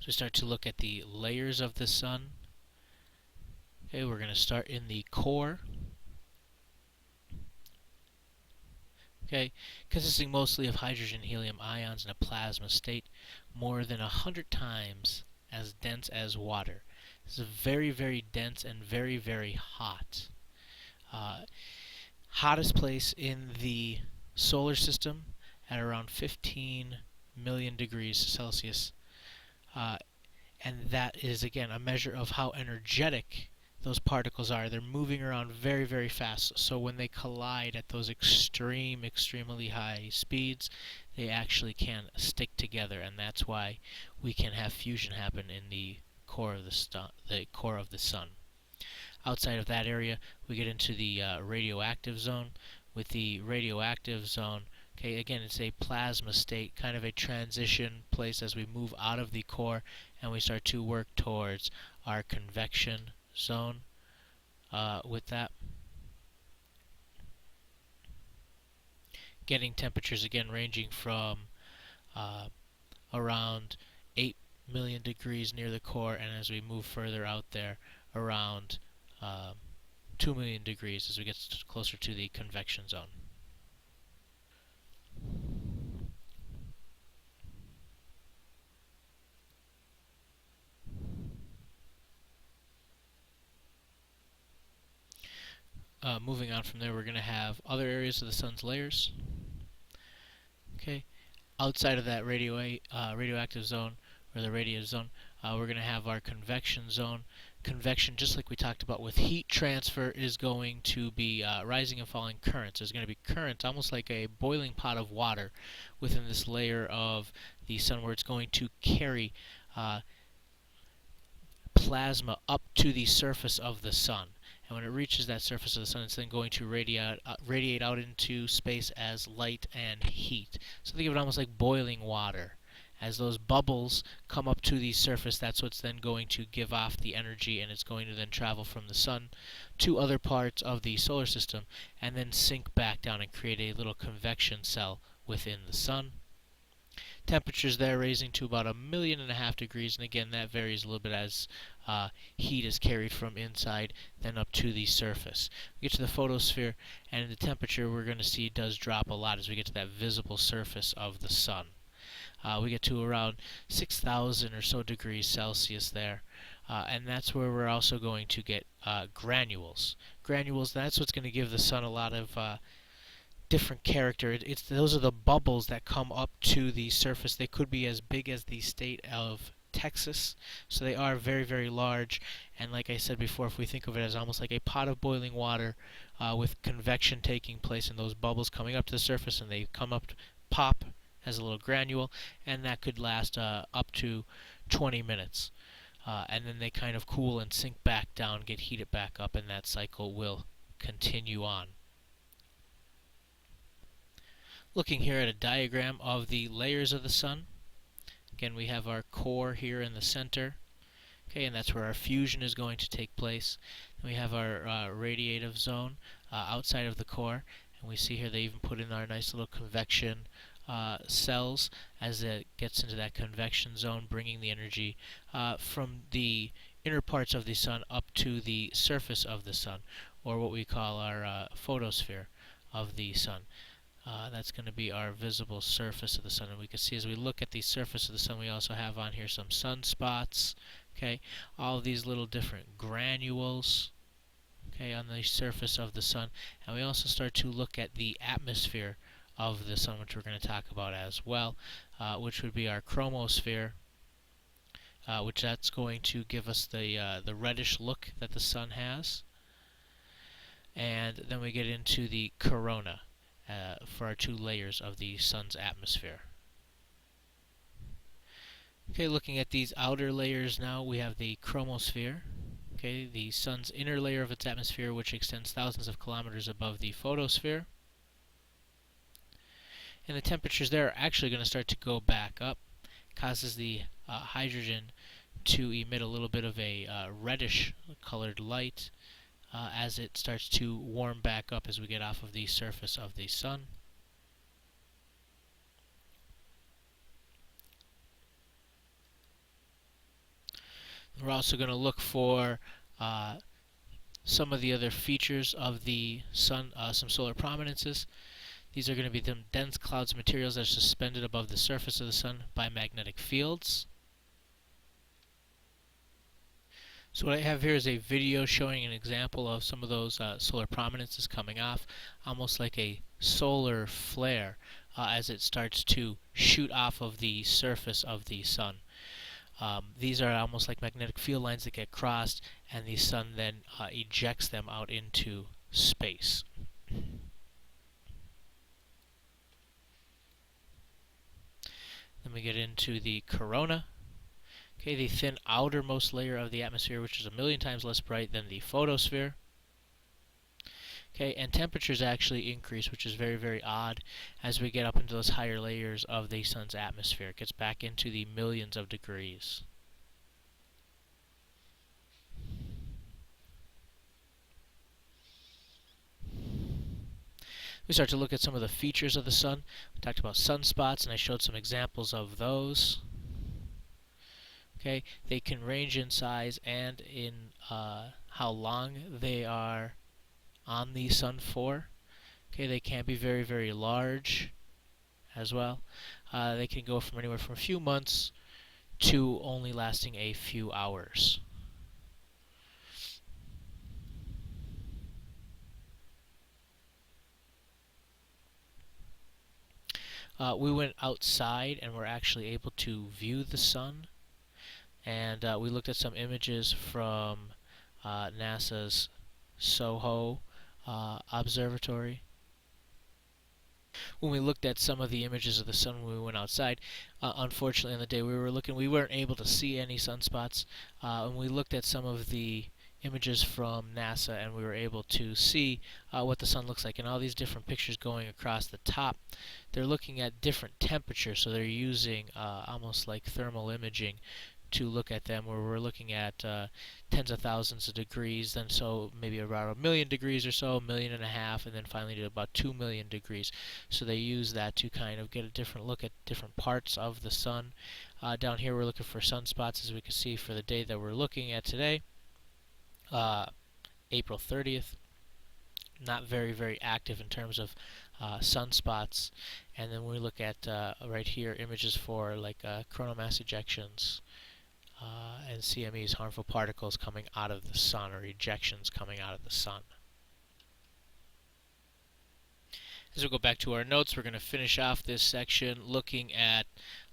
we start to look at the layers of the sun. Okay, we're going to start in the core. Okay, consisting mostly of hydrogen helium ions in a plasma state, more than 100 times as dense as water. This is very, very dense and very, very hot. Hottest place in the solar system at around 15 million degrees Celsius. And that is, again, a measure of how energetic those particles are. They're moving around very, very fast. So when they collide at those extremely high speeds, they actually can stick together, and that's why we can have fusion happen in the core of the sun. Outside of that area, we get into the radioactive zone. With the radioactive zone, okay, again, it's a plasma state, kind of a transition place as we move out of the core and we start to work towards our convection zone with that. Getting temperatures again ranging from around 8 million degrees near the core, and as we move further out there, around 2 million degrees as we get closer to the convection zone. Moving on from there, we're going to have other areas of the sun's layers. Okay, outside of that radioactive zone, or the radiative zone, we're going to have our convection zone. Convection, just like we talked about with heat transfer, is going to be rising and falling currents. There's going to be currents, almost like a boiling pot of water, within this layer of the sun, where it's going to carry plasma up to the surface of the sun. And when it reaches that surface of the sun, it's then going to radiate out into space as light and heat. So think of it almost like boiling water. As those bubbles come up to the surface, that's what's then going to give off the energy, and it's going to then travel from the sun to other parts of the solar system and then sink back down and create a little convection cell within the sun. Temperatures there raising to about 1.5 million degrees, and again that varies a little bit as heat is carried from inside then up to the surface. We get to the photosphere, and the temperature we're going to see does drop a lot as we get to that visible surface of the sun. We get to around 6,000 or so degrees Celsius there, and that's where we're also going to get granules. Granules, that's what's going to give the sun a lot of different character. Those are the bubbles that come up to the surface. They could be as big as the state of Texas, so they are very, very large. And like I said before, if we think of it as almost like a pot of boiling water with convection taking place and those bubbles coming up to the surface, and they come up, pop as a little granule, and that could last up to 20 minutes. And then they kind of cool and sink back down, get heated back up, and that cycle will continue on. Looking here at a diagram of the layers of the sun. Again, we have our core here in the center. Okay, and that's where our fusion is going to take place. Then we have our radiative zone outside of the core, and we see here they even put in our nice little convection cells as it gets into that convection zone, bringing the energy from the inner parts of the sun up to the surface of the sun, or what we call our photosphere of the sun. That's going to be our visible surface of the sun. And we can see as we look at the surface of the sun, we also have on here some sunspots. Okay, all of these little different granules, okay, on the surface of the sun. And we also start to look at the atmosphere of the sun, which we're going to talk about as well, which would be our chromosphere, which that's going to give us the reddish look that the sun has. And then we get into the corona. For our two layers of the sun's atmosphere. Okay, looking at these outer layers now, we have the chromosphere. Okay, the sun's inner layer of its atmosphere, which extends thousands of kilometers above the photosphere. And the temperatures there are actually going to start to go back up. Causes the hydrogen to emit a little bit of a reddish colored light as it starts to warm back up as we get off of the surface of the sun. We're also going to look for some of the other features of the sun, some solar prominences. These are going to be the dense clouds of materials that are suspended above the surface of the sun by magnetic fields. So what I have here is a video showing an example of some of those solar prominences coming off, almost like a solar flare as it starts to shoot off of the surface of the sun. These are almost like magnetic field lines that get crossed, and the sun then ejects them out into space. Then we get into the corona. Okay, the thin outermost layer of the atmosphere, which is 1,000,000 times less bright than the photosphere. Okay, and temperatures actually increase, which is very, very odd as we get up into those higher layers of the sun's atmosphere. It gets back into the millions of degrees. We start to look at some of the features of the sun. We talked about sunspots, and I showed some examples of those. Okay, they can range in size and in how long they are on the sun for. Okay, they can be very, very large as well. They can go from anywhere from a few months to only lasting a few hours. We went outside and were actually able to view the sun, and we looked at some images from NASA's SOHO observatory. When we looked at some of the images of the sun when we went outside, unfortunately on the day we were looking, we weren't able to see any sunspots. And we looked at some of the images from NASA, and we were able to see what the sun looks like. And all these different pictures going across the top, they're looking at different temperatures, so they're using almost like thermal imaging to look at them, where we're looking at tens of thousands of degrees, then so maybe around 1,000,000 degrees or so, 1,500,000, and then finally to about 2,000,000 degrees. So they use that to kind of get a different look at different parts of the sun. Down here we're looking for sunspots, as we can see for the day that we're looking at today, April 30th. Not very, very active in terms of sunspots. And then we look at right here images for like coronal mass ejections. And CMEs, harmful particles coming out of the sun, or ejections coming out of the sun. As we go back to our notes, we're going to finish off this section looking at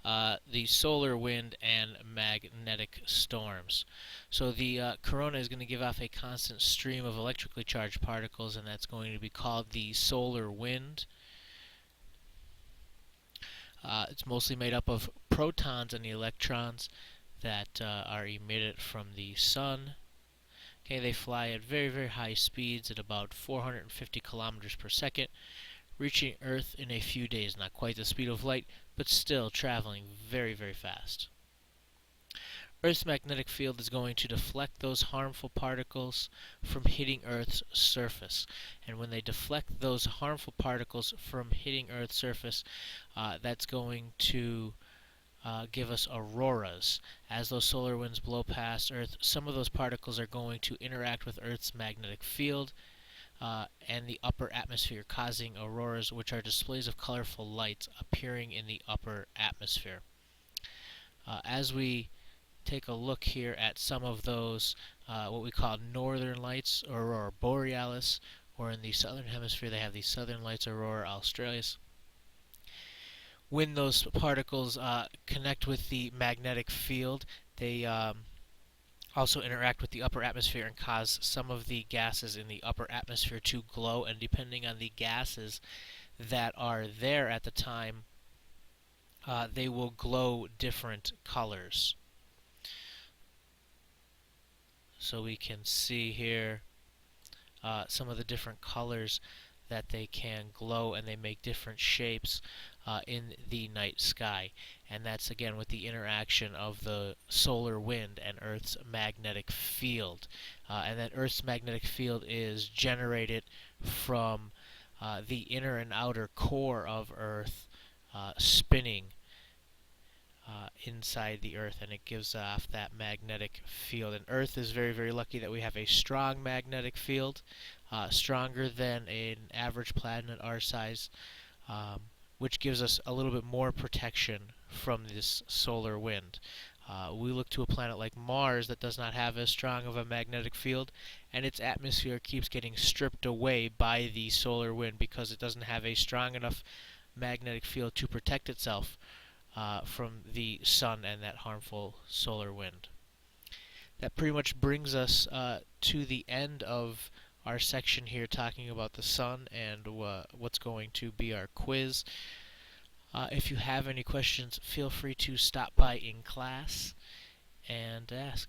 the solar wind and magnetic storms. So the corona is going to give off a constant stream of electrically charged particles, and that's going to be called the solar wind. It's mostly made up of protons and electrons that are emitted from the sun. Okay, they fly at very, very high speeds at about 450 kilometers per second, reaching Earth in a few days. Not quite the speed of light, but still traveling very, very fast. Earth's magnetic field is going to deflect those harmful particles from hitting Earth's surface. And when they deflect those harmful particles from hitting Earth's surface, that's going to give us auroras. As those solar winds blow past Earth, some of those particles are going to interact with Earth's magnetic field and the upper atmosphere, causing auroras, which are displays of colorful lights appearing in the upper atmosphere. As we take a look here at some of those, what we call northern lights, aurora borealis, or in the southern hemisphere they have the southern lights, aurora australis. When those particles connect with the magnetic field, they also interact with the upper atmosphere and cause some of the gases in the upper atmosphere to glow, and depending on the gases that are there at the time, they will glow different colors. So we can see here some of the different colors that they can glow, and they make different shapes in the night sky. And that's again with the interaction of the solar wind and Earth's magnetic field. And that Earth's magnetic field is generated from the inner and outer core of Earth spinning inside the Earth, and it gives off that magnetic field. And Earth is very, very lucky that we have a strong magnetic field, stronger than an average planet our size, um, which gives us a little bit more protection from this solar wind. We look to a planet like Mars that does not have as strong of a magnetic field, and its atmosphere keeps getting stripped away by the solar wind because it doesn't have a strong enough magnetic field to protect itself from the sun and that harmful solar wind. That pretty much brings us to the end of our section here talking about the sun and what's going to be our quiz. If you have any questions, feel free to stop by in class and ask.